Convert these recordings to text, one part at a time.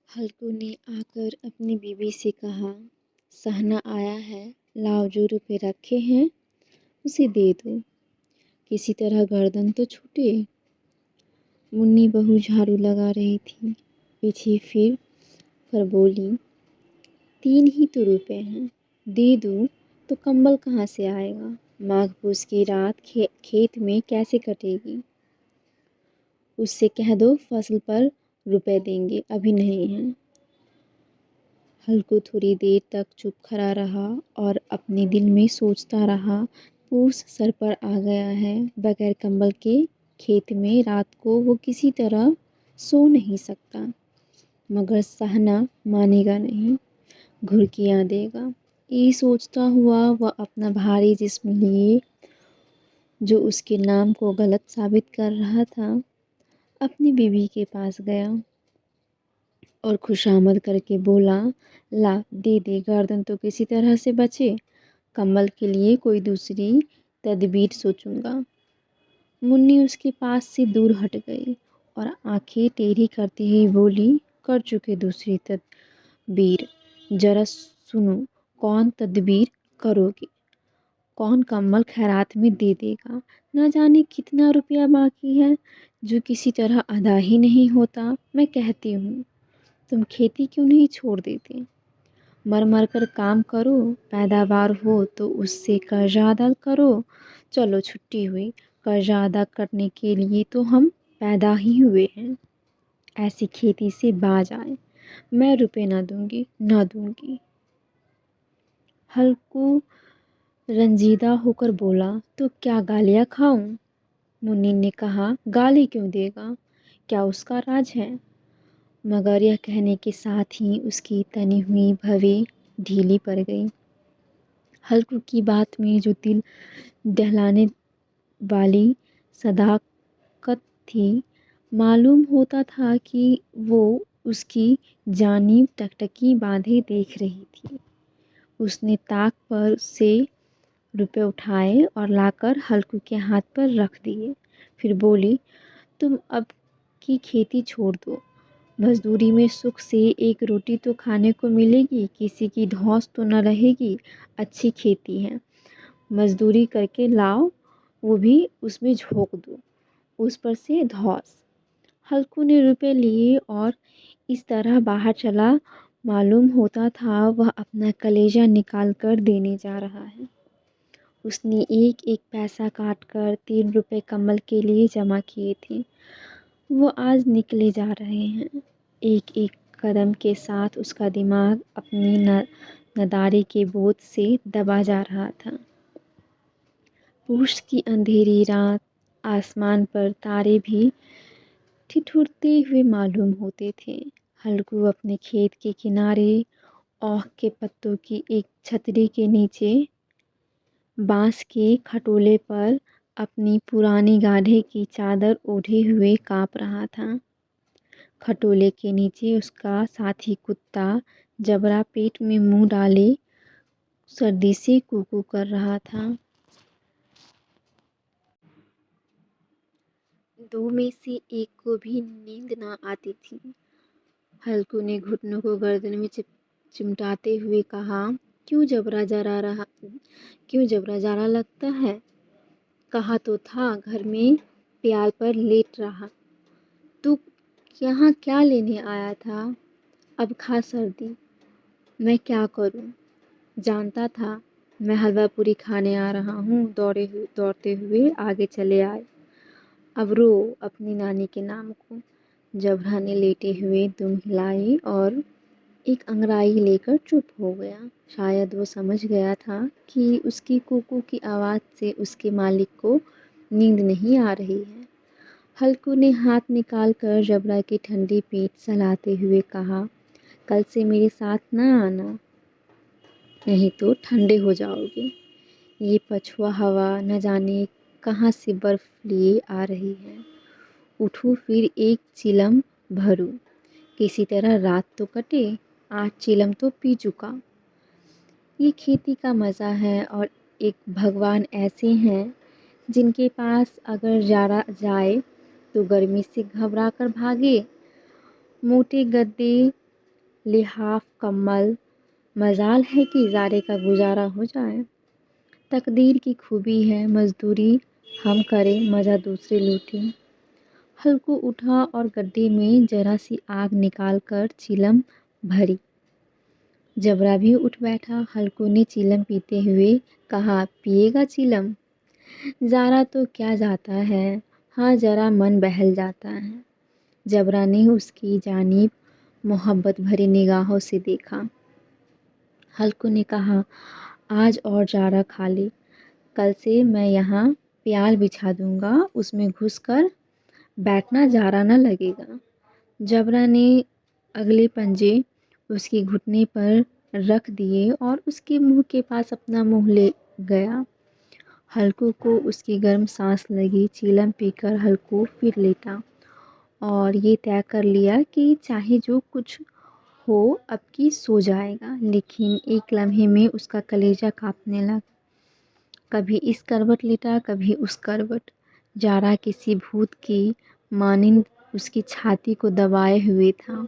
हल्कू ने आकर अपनी बीवी से कहा, सहना आया है, लाओ जो रुपए रखे हैं उसे दे दो, किसी तरह गर्दन तो छूटे। मुन्नी बहू झाड़ू लगा रही थी, पीछे फिर कर बोली, 3 ही तो रुपए हैं, दे दूँ तो कंबल कहाँ से आएगा, माघ पूस की रात खेत में कैसे कटेगी। उससे कह दो फसल पर रुपए देंगे, अभी नहीं है। हल्कू थोड़ी देर तक चुप खड़ा रहा और अपने दिल में सोचता रहा, पूस सर पर आ गया है, बगैर कंबल के खेत में रात को वो किसी तरह सो नहीं सकता। मगर सहना मानेगा नहीं, घुर्कियाँ देगा। ये सोचता हुआ वह अपना भारी जिस्म लिए, जो उसके नाम को गलत साबित कर रहा था, अपनी बीवी के पास गया और खुशामद करके बोला, ला दे दे, गर्दन तो किसी तरह से बचे, कम्बल के लिए कोई दूसरी तदबीर सोचूंगा। मुन्नी उसके पास से दूर हट गई और आंखें टेढ़ी करती हुई बोली, कर चुके दूसरी तदबीर, जरा सुनो, कौन तदबीर करोगे, कौन कम्बल खैरात में दे देगा, न जाने कितना रुपया बाकी है जो किसी तरह अदा ही नहीं होता। मैं कहती हूँ तुम खेती क्यों नहीं छोड़ देते, मर मर कर काम करो, पैदावार हो तो उससे कर्जा अदा करो। चलो छुट्टी हुई, कर्जा अदा करने के लिए तो हम पैदा ही हुए हैं, ऐसी खेती से बाज आए, मैं रुपए ना दूंगी ना दूंगी। हल्कू रंजीदा होकर बोला, तो क्या गालियाँ खाऊं। मुन्नी ने कहा, गाली क्यों देगा, क्या उसका राज है। मगर यह कहने के साथ ही उसकी तनी हुई भवें ढीली पड़ गई। हल्कू की बात में जो दिल दहलाने वाली सदाकत थी, मालूम होता था कि वो उसकी जानिब टकटकी बांधे देख रही थी। उसने ताक पर से रुपए उठाए और लाकर हल्कू के हाथ पर रख दिए। फिर बोली, तुम अब की खेती छोड़ दो, मजदूरी में सुख से एक रोटी तो खाने को मिलेगी, किसी की धौंस तो न रहेगी। अच्छी खेती है, मजदूरी करके लाओ, वो भी उसमें झोंक दो, उस पर से धौंस। हल्कू ने रुपए लिए और इस तरह बाहर चला, मालूम होता था वह अपना कलेजा निकाल कर देने जा रहा है। उसने एक एक पैसा काट कर 3 रुपए कम्बल के लिए जमा किए थे, वो आज निकले जा रहे हैं। एक एक कदम के साथ उसका दिमाग अपनी नदारी के बोझ से दबा जा रहा था। पूस की अंधेरी रात, आसमान पर तारे भी ठिठुरते हुए मालूम होते थे। हल्कू अपने खेत के किनारे औख के पत्तों की एक छतरी के नीचे बांस के खटोले पर अपनी पुरानी गाढ़े की चादर ओढ़े हुए काँप रहा था। खटोले के नीचे उसका साथी कुत्ता जबरा पेट में मुंह डाले सर्दी से कूकू कर रहा था। दो में से एक को भी नींद न आती थी। हल्कू ने घुटनों को गर्दन में चिमटाते हुए कहा, क्यों जबरा जरा लगता है, कहा तो था घर में प्याल पर लेट रहा, तू यहाँ क्या लेने आया था, अब खा सर्दी। मैं क्या करूं, जानता था मैं हलवा पूरी खाने आ रहा हूँ, दौड़ते हुए आगे चले आए। अब रो अपनी नानी के नाम को। जबरा ने लेटे हुए दुम हिलाई और एक अंगड़ाई लेकर चुप हो गया। शायद वो समझ गया था कि उसकी कुकू की आवाज़ से उसके मालिक को नींद नहीं आ रही है। हल्कू ने हाथ निकाल कर जबरा की ठंडी पीठ सहलाते हुए कहा, कल से मेरे साथ ना आना, नहीं तो ठंडे हो जाओगे। ये पछुआ हवा न जाने कहाँ से बर्फ लिए आ रही है। उठूं फिर एक चिलम भरूं, किसी तरह रात तो कटे, 8 चिलम तो पी चुका। ये खेती का मज़ा है और एक भगवान ऐसे हैं जिनके पास अगर जारा जाए तो गर्मी से घबरा कर भागे। मोटे गद्दे لحاف کمل، مجال ہے کہ ادارے کا گزارا ہو جائے۔ تقدیر کی خوبی ہے مزدوری ہم کریں مزہ دوسرے لوٹیں۔ ہلکو اٹھا اور گڈھے میں ذرا سی آگ نکال کر چیلم بھری۔ جبرا بھی اٹھ بیٹھا۔ ہلکو نے چیلم پیتے ہوئے کہا، پیے گا چیلم؟ ذرا تو کیا جاتا ہے، ہاں ذرا من بہل جاتا ہے۔ جبرا نے اس کی جانب محبت بھری نگاہوں سے دیکھا۔ ہلکو نے کہا، آج اور ذرا کھا لے، کل سے میں یہاں پیال بچھا دوں گا، اس میں گھس کر بیٹھنا ذرا نہ لگے گا۔ جبرا نے اگلے پنجے اس کے گھٹنے پر رکھ دیے اور اس کے منہ کے پاس اپنا منہ لے گیا۔ ہلکو کو اس کی گرم سانس لگی۔ چیلم پی کر ہلکو پھر لیٹا اور یہ طے کر لیا کہ چاہے جو کچھ ہو اب کی سو جائے گا، لیکن ایک لمحے میں اس کا کلیجہ کانپنے لگا۔ کبھی اس کروٹ لیٹا، کبھی اس کروٹ۔ ذرا کسی بھوت کی مانند اس کی چھاتی کو دبائے ہوئے تھا۔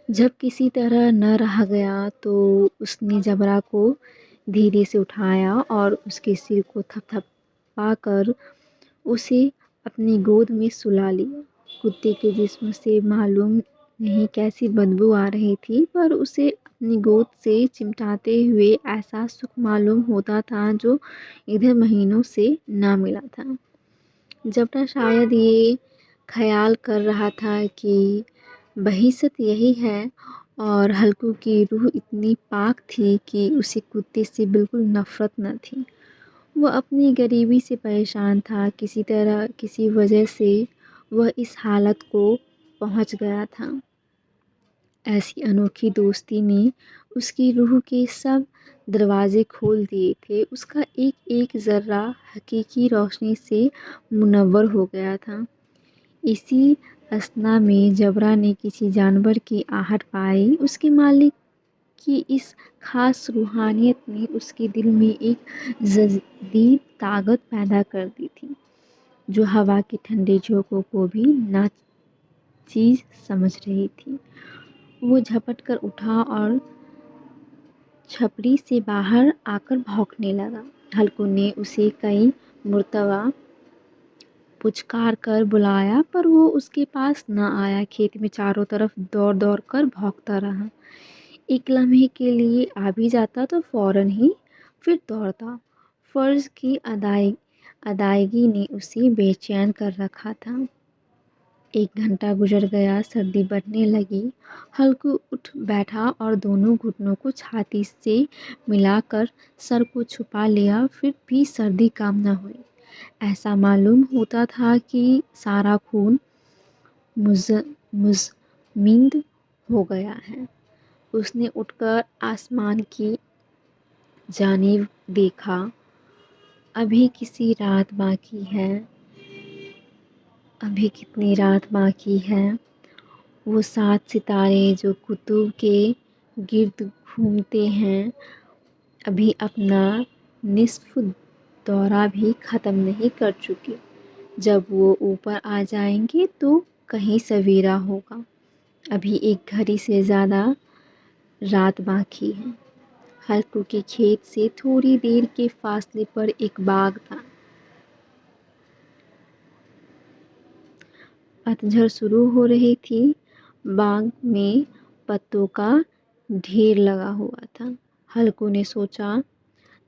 جب کسی طرح نہ رہا گیا تو اس نے جبرا کو دھیرے سے اٹھایا اور اس کے سر کو تھپ تھپا کر اسے اپنی گود میں سلا لیا۔ کتے کے جسم سے معلوم نہیں کیسی بدبو آ رہی تھی، پر اسے اپنی گود سے چمٹاتے ہوئے ایسا سکھ معلوم ہوتا تھا جو ادھر مہینوں سے نہ ملا تھا۔ جبرا شاید یہ خیال کر رہا تھا کہ بحیثیت یہی ہے، اور ہلکو کی روح اتنی پاک تھی کہ اسے کتے سے بالکل نفرت نہ تھی۔ وہ اپنی غریبی سے پریشان تھا، کسی طرح کسی وجہ سے وہ اس حالت کو پہنچ گیا تھا۔ ایسی انوکھی دوستی نے اس کی روح کے سب دروازے کھول دیے تھے۔ اس کا ایک ایک ذرہ حقیقی روشنی سے منور ہو گیا تھا۔ اسی اثنا میں جبرا نے کسی جانور کی آہٹ پائی۔ اس کے مالک کی اس خاص روحانیت نے اس کے دل میں ایک جدید طاقت پیدا کر دی تھی جو ہوا کے ٹھنڈے جھونکوں کو بھی ناچیز سمجھ رہی تھی۔ وہ جھپٹ کر اٹھا اور چھپڑی سے باہر آ کر بھونکنے لگا۔ ہلکو نے اسے کئی مرتبہ پچکار کر بلایا پر وہ اس کے پاس نہ آیا۔ کھیت میں چاروں طرف دوڑ دوڑ کر بھونکتا رہا۔ ایک لمحے کے لیے آ بھی جاتا تو فوراً ہی پھر دوڑتا۔ فرض کی ادائیگی نے اسے بے چین کر رکھا تھا۔ ایک گھنٹہ گزر گیا، سردی بڑھنے لگی۔ ہلکو اٹھ بیٹھا اور دونوں گھٹنوں کو چھاتی سے ملا کر سر کو چھپا لیا، پھر بھی سردی کم نہ ہوئی۔ ایسا معلوم ہوتا تھا کہ سارا خون مضمد ہو گیا ہے۔ اس نے اٹھ کر آسمان کی جانب دیکھا۔ ابھی کسی رات باقی ہے، ابھی کتنی رات باقی ہے۔ وہ 7 ستارے جو قطب کے گرد گھومتے ہیں ابھی اپنا نصف دورہ بھی ختم نہیں کر چکے۔ جب وہ اوپر آ جائیں گے تو کہیں سویرا ہوگا۔ ابھی ایک گھڑی سے زیادہ رات باقی ہے۔ ہلکو کے کھیت سے تھوڑی دیر کے فاصلے پر ایک باغ تھا۔ پتجھڑ شروع ہو رہی تھی۔ باغ میں پتوں کا ڈھیر لگا ہوا تھا۔ ہلکو نے سوچا،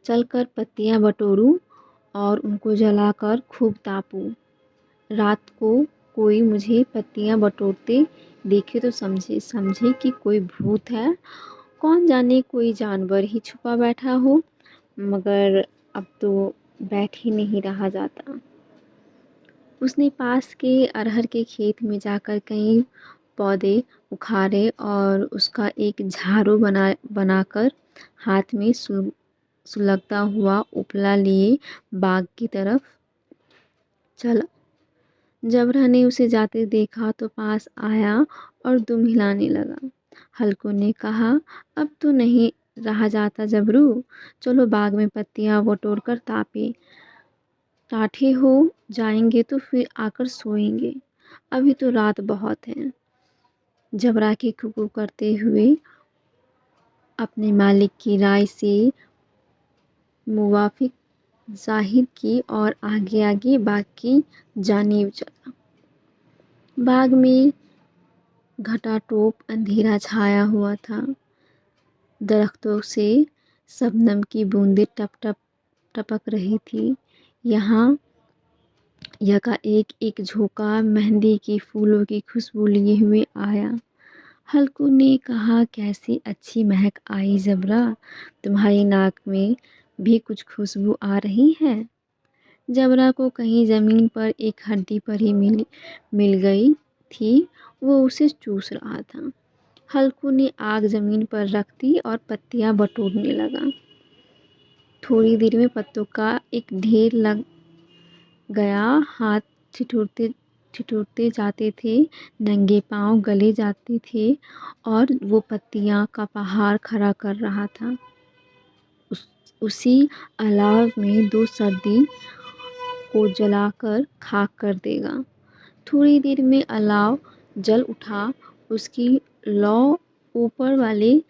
چل کر پتیاں بٹوروں اور ان کو جلا کر خوب تاپوں۔ رات کو کوئی مجھے پتیاں بٹورتے دیکھے تو سمجھے کہ کوئی بھوت ہے، کون جانے کوئی جانور ہی چھپا بیٹھا ہو۔ مگر اب تو بیٹھ ہی نہیں رہا جاتا۔ اس نے پاس کے ارہر کے کھیت میں جا کر کئی پودے اکھاڑے اور اس کا ایک جھاڑو بنا کر ہاتھ میں سلگتا ہوا اپلا لیے باغ کی طرف چلا۔ جبرا نے اسے جاتے دیکھا تو پاس آیا اور دم ہلانے لگا۔ ہلکو نے کہا، اب تو نہیں رہا جاتا جبرو، چلو باغ میں پتیاں بٹور کر تاپیں۔ ٹاٹھے ہو جائیں گے تو پھر آ کر سوئیں گے، ابھی تو رات بہت ہے۔ जबरा के कुकू करते हुए अपने मालिक की राय से मुवाफिक जाहिर की और आगे आगे बाग की जानिब चला। बाग में घटाटोप अंधेरा छाया हुआ था। दरख्तों से शबनम की बूंदें टप टप टपक रही थी। यहाँ एक झोंका मेहंदी की फूलों की खुशबू लिए हुए आया। हल्कू ने कहा, कैसी अच्छी महक आई जबरा, तुम्हारी नाक में भी कुछ खुशबू आ रही है। जबरा को कहीं ज़मीन पर एक हड्डी पर ही मिल गई थी, वो उसे चूस रहा था। हल्कू ने आग ज़मीन पर रख दी और पत्तियां बटोरने लगा। थोड़ी देर में पत्तों का एक ढेर लग गया। हाथ ठिठुरते जाते थे, नंगे पांव गले जाते थे और वो पत्तियां का पहाड़ खड़ा कर रहा था। उसी अलाव में दो सर्दी को जलाकर खाक कर देगा। थोड़ी देर में अलाव जल उठा। उसकी लौ ऊपर वाले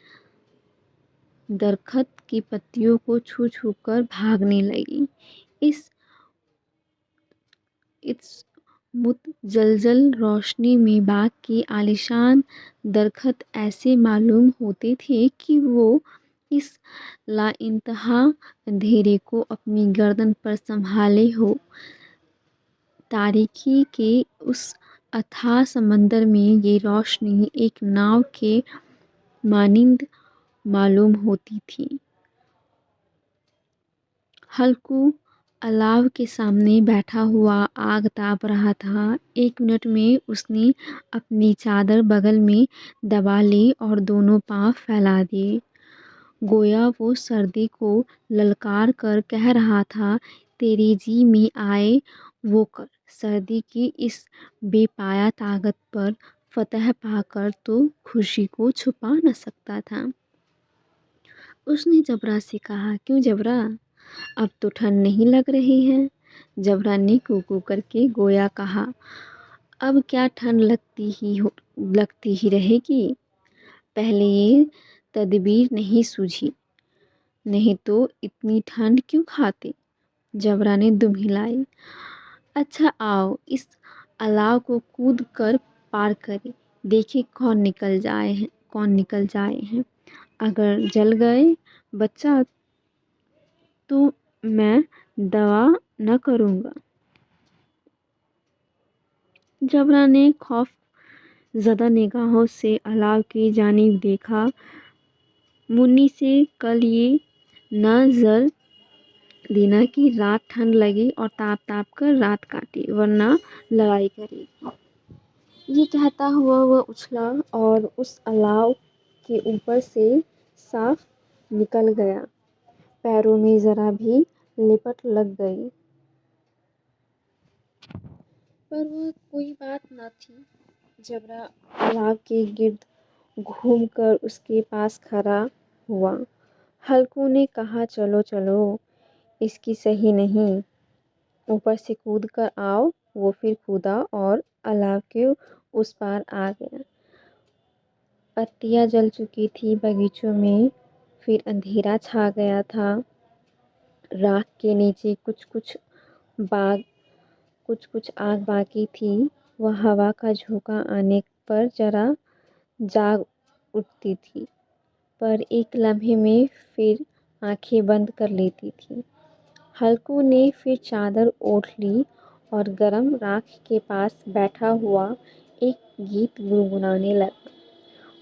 दरख्त की पत्तियों को छू छू कर भागने लगी। इस मुतजलजल रोशनी में बाग की आलीशान दरख्त ऐसे मालूम होते थे कि वो इस लाइंतहा अंधेरे को अपनी गर्दन पर संभाले हो। तारीकी के उस अथाह समंदर में ये रोशनी एक नाव के मानिंद मालूम होती थी। हल्कू अलाव के सामने बैठा हुआ आग ताप रहा था। 1 मिनट में उसने अपनी चादर बगल में दबा ली और दोनों पांव फैला दिए। गोया वो सर्दी को ललकार कर कह रहा था, तेरी जी में आए वो कर। सर्दी की इस बेपाया ताकत पर फतह पाकर तो खुशी को छुपा न सकता था। उसने जबरा से कहा, क्यों जबरा, अब तो ठंड नहीं लग रही है। जबरा ने कूकू करके गोया कहा, अब क्या ठंड लगती ही रहेगी। पहले ये तदबीर नहीं सूझी, नहीं तो इतनी ठंड क्यों खाते। जबरा ने दुम हिलाई। अच्छा आओ इस अलाव को कूद कर पार करें, देखे कौन निकल जाए हैं। अगर जल गए बच्चा तो मैं दवा न करूँगा। जबरा ने खौफ ज़दा निगाहों से अलाव की जानिब देखा। मुन्नी से कल ये न ज़र देना कि रात ठंड लगी और ताप ताप कर रात काटी, वरना लड़ाई करेगी। ये कहता हुआ वह उछला और उस अलाव के ऊपर से साफ निकल गया। पैरों में ज़रा भी लिपट लग गई, पर वह कोई बात न थी। जबरा अलाव के गिर्द घूमकर उसके पास खड़ा हुआ। हल्कू ने कहा, चलो चलो, इसकी सही नहीं, ऊपर से कूद कर आओ। वो फिर कूदा और अलाव के उस पार आ गया। पत्तियां जल चुकी थी बगीचों में, फिर अंधेरा छा गया था। राख के नीचे कुछ कुछ आग बाकी थी। वह हवा का झोंका आने पर जरा जाग उठती थी, पर एक लम्हे में फिर आंखें बंद कर लेती थी। हल्कू ने फिर चादर ओढ़ ली और गरम राख के पास बैठा हुआ एक गीत गुनगुनाने लगा।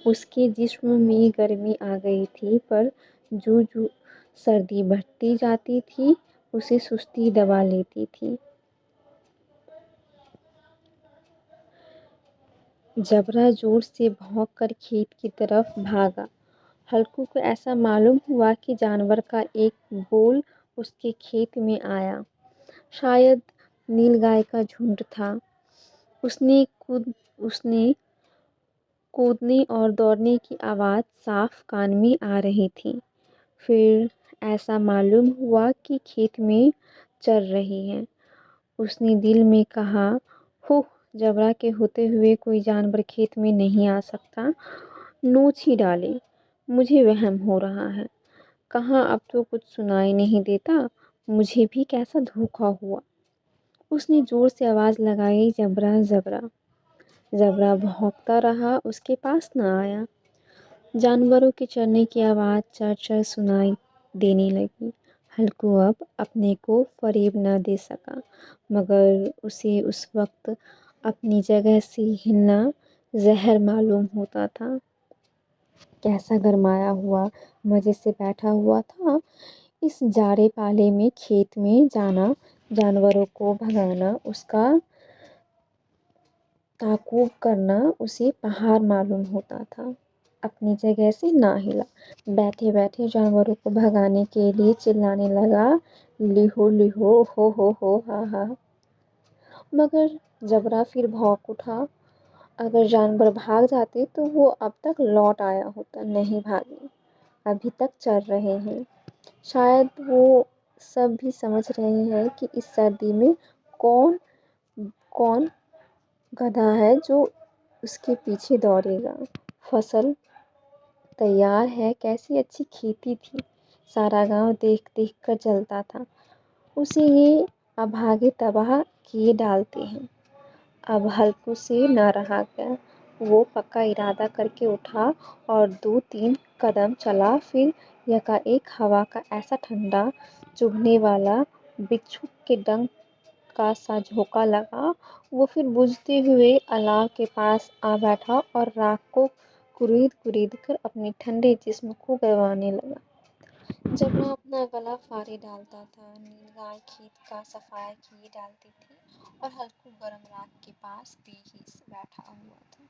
उसके जिस्म में गर्मी आ गई थी, पर जो सर्दी बढ़ती जाती थी उसे सुस्ती दबा लेती थी। जबरा जोर से भौंक कर खेत की तरफ भागा। हल्कू को ऐसा मालूम हुआ कि जानवर का एक बोल उसके खेत में आया। शायद नीलगाय का झुंड था। उसने कूदने और दौड़ने की आवाज़ साफ कान में आ रही थी। फिर ऐसा मालूम हुआ कि खेत में चर रही है। उसने दिल में कहा, हो जबरा के होते हुए कोई जानवर खेत में नहीं आ सकता। नोच ही डाले। मुझे वहम हो रहा है। कहाँ अब तो कुछ सुनाई नहीं देता। मुझे भी कैसा धोखा हुआ। उसने जोर से आवाज लगाई, जबरा जबरा। जबरा भौंकता रहा, उसके पास न आया। जानवरों के चरने की आवाज चर चर सुनाई देने लगी। हल्कू अब अपने को फरेब न दे सका, मगर उसे उस वक्त अपनी जगह से हिलना जहर मालूम होता था। कैसा गरमाया हुआ, मजे से बैठा हुआ था। इस जाड़े पाले में खेत में जाना, जानवरों को भगाना, उसका ताक़ुब करना उसे पहाड़ मालूम होता था। अपनी जगह से ना हिला। बैठे बैठे जानवरों को भगाने के लिए चिल्लाने लगा, लिहो लिहो, हो हा हा। मगर जबरा फिर भौंक उठा। अगर जानवर भाग जाते तो वो अब तक लौट आया होता। नहीं भागे, अभी तक चल रहे हैं। शायद वो सब भी समझ रहे हैं कि इस सर्दी में कौन कौन गधा है जो उसके पीछे दौड़ेगा। फसल तैयार है। कैसी अच्छी खेती थी। सारा गांव देख देख कर जलता था। उसे ये अभागे तबाह किए डालते हैं। अब हल्कू से न रहा गया। वो पक्का इरादा करके उठा और 2-3 कदम चला। फिर यकाएक हवा का ऐसा ठंडा चुभने वाला बिच्छू के डंक का सा झोंका लगा। वो फिर बुझते हुए अलाव के पास आ बैठा और राख को कुरीद कुरीद कर अपने ठंडे जिस्म को गरमाने लगा। जबरा अपना गला फाड़े डालता था। नीलगाय खेत का सफाया किए डालती थी और हल्कू गरम राख के पास बेहिस बैठा हुआ था।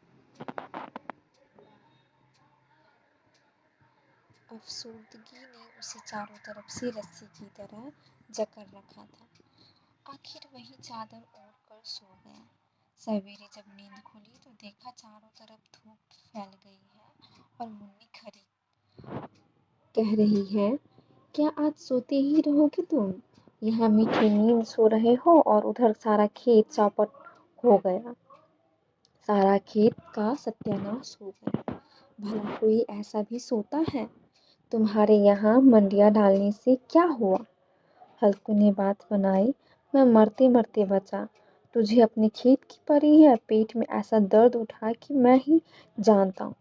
अफसुर्दगी ने उसे चारों तरफ से रस्सी की तरह जकड़ रखा था। आखिर वही चादर ओढ़ कर सो गया। सवेरे जब नींद खुली तो देखा चारों तरफ धूप फैल गई है और मुन्नी खरी कह रही है, क्या आज सोते ही रहोगे तुम? यहाँ मीठी नींद सो रहे हो और उधर सारा खेत चौपट हो गया। सारा खेत का सत्यानाश हो गया। भला कोई ऐसा भी सोता है? तुम्हारे यहाँ मंडिया डालने से क्या हुआ? हल्कू ने बात बनाई, मैं मरते मरते बचा। तुझे अपने खेत की पड़ी है। पेट में ऐसा दर्द उठा कि मैं ही जानता हूँ।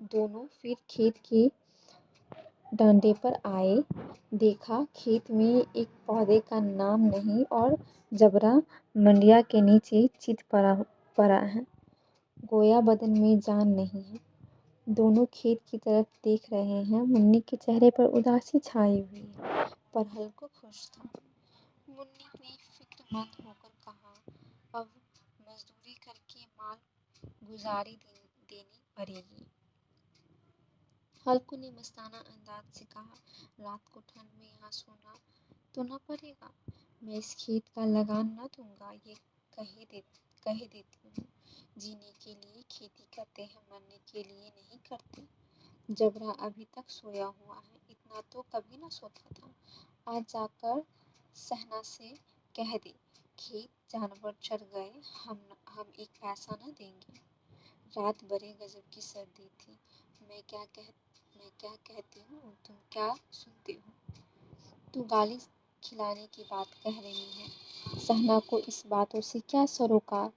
दोनों फिर खेत के डांडे पर आए। देखा खेत में एक पौधे का नाम नहीं और जबरा मंडिया के नीचे चित पड़ा है। गोया बदन में जान नहीं है। दोनों खेत की तरफ देख रहे हैं। मुन्नी के चेहरे पर उदासी छाई हुई है, पर हल्को खुश था। मुन्नी ने फिक्रमंद होकर कहा, अब मजदूरी करके माल गुजारी देनी पड़ेगी। हल्कू ने मस्ताना अंदाज से कहा, रात को ठंड में यहाँ सोना तो न पड़ेगा। मैं इस खेत का लगान न दूंगा, ये कह देती हूँ। जीने के लिए खेती करते हैं, मरने के लिए नहीं करते। जबरा अभी तक सोया हुआ है। इतना तो कभी न सोता था। आज जाकर सहना से कह दे, खेत जानवर चढ़ गए, हम एक पैसा न देंगे। रात बड़े गजब की सर्दी थी। मैं क्या कहती हूँ, तुम क्या सुनते हो? तू गाली खिलाने की बात कह रही है। सहना को इस बातों से क्या सरोकार?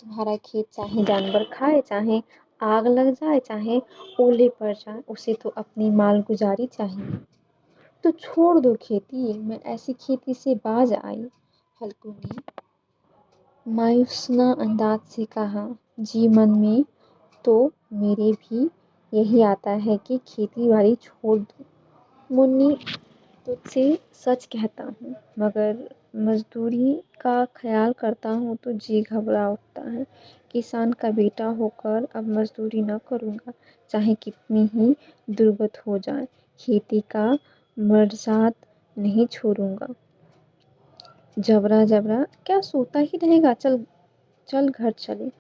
तुम्हारा खेत चाहे जानवर खाए, चाहे आग लग जाए, चाहे ओले पड़ जाए, उसे तो अपनी माल गुजारी चाहिए। तो छोड़ दो खेती। मैं ऐसी खेती से बाज आई। हल्कू ने मायूसना अंदाज से कहा, जी मन में तो मेरे भी यही आता है कि खेती बाड़ी छोड़ दो। मुन्नी, तुझसे सच कहता हूँ, मगर मजदूरी का ख्याल करता हूँ तो जी घबरा उठता है। किसान का बेटा होकर अब मजदूरी न करूँगा, चाहे कितनी ही दुर्गत हो जाए। खेती का मर्जात नहीं छोड़ूंगा। जबरा जबरा क्या सोता ही रहेगा? चल चल घर चले।